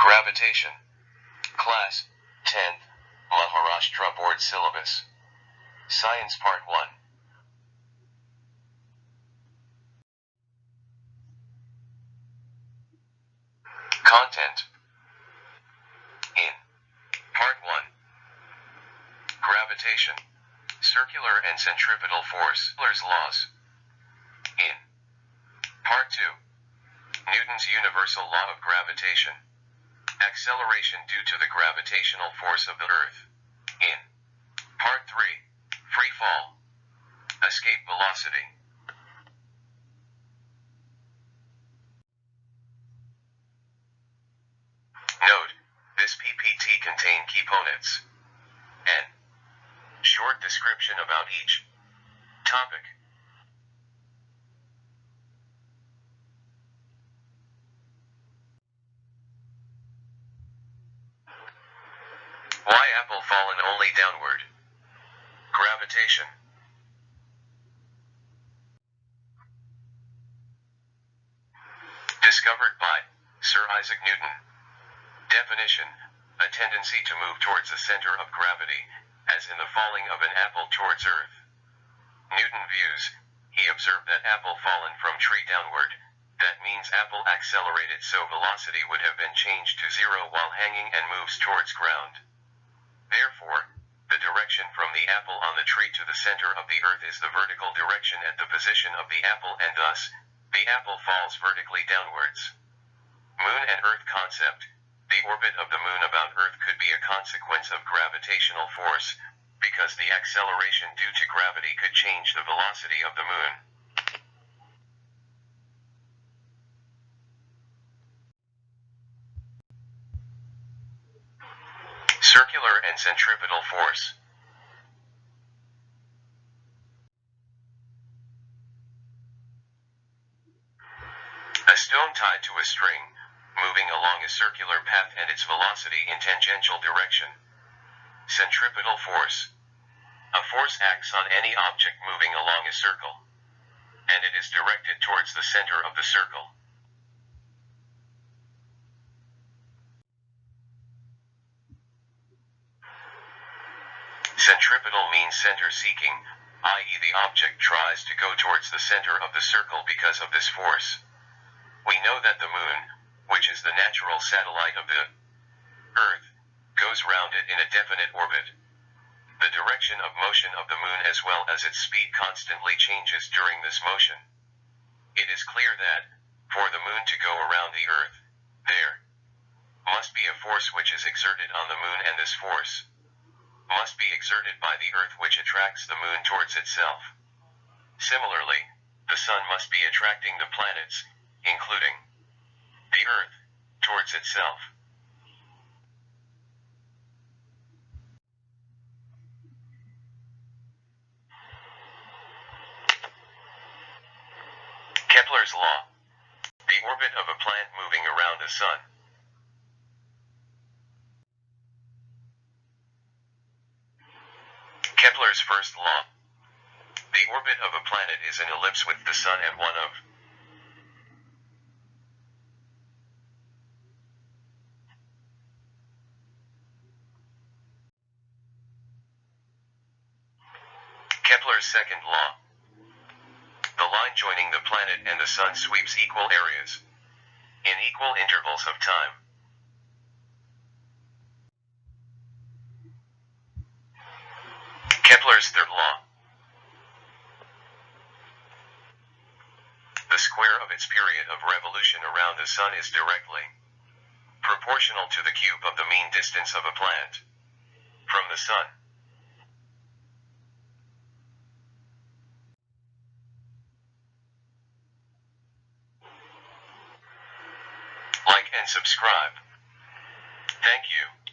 Gravitation. Class 10th, Maharashtra Board Syllabus. Science Part 1. Content. In Part 1. Gravitation. Circular and centripetal force. Euler's laws. In Part 2. Newton's universal law of gravitation. Acceleration due to the gravitational force of the Earth. In Part 3. Free fall. Escape velocity. Note, this PPT contains key components and short description about each topic. Why apple fallen only downward? Gravitation. Discovered by Sir Isaac Newton. Definition: a tendency to move towards the center of gravity, as in the falling of an apple towards Earth. Newton views, he observed that apple fallen from tree downward. That means apple accelerated so velocity would have been changed to zero while hanging and moves towards ground. Therefore, the direction from the apple on the tree to the center of the Earth is the vertical direction at the position of the apple, and thus, the apple falls vertically downwards. Moon and Earth concept. The orbit of the Moon about Earth could be a consequence of gravitational force, because the acceleration due to gravity could change the velocity of the Moon. Circular and centripetal force. A stone tied to a string, moving along a circular path and its velocity in tangential direction. Centripetal force. A force acts on any object moving along a circle, and it is directed towards the center of the circle. Centripetal means center-seeking, i.e. the object tries to go towards the center of the circle because of this force. We know that the Moon, which is the natural satellite of the Earth, goes round it in a definite orbit. The direction of motion of the Moon as well as its speed constantly changes during this motion. It is clear that, for the Moon to go around the Earth, there must be a force which is exerted on the Moon, and this force must be exerted by the Earth, which attracts the Moon towards itself. Similarly, the Sun must be attracting the planets, including the Earth, towards itself. Kepler's law. The orbit of a planet moving around the Sun. Kepler's first law. The orbit of a planet is an ellipse with the Sun at one of Kepler's second law. The line joining the planet and the Sun sweeps equal areas in equal intervals of time. Kepler's third law. The square of its period of revolution around the Sun is directly proportional to the cube of the mean distance of a planet from the Sun. Like and subscribe. Thank you.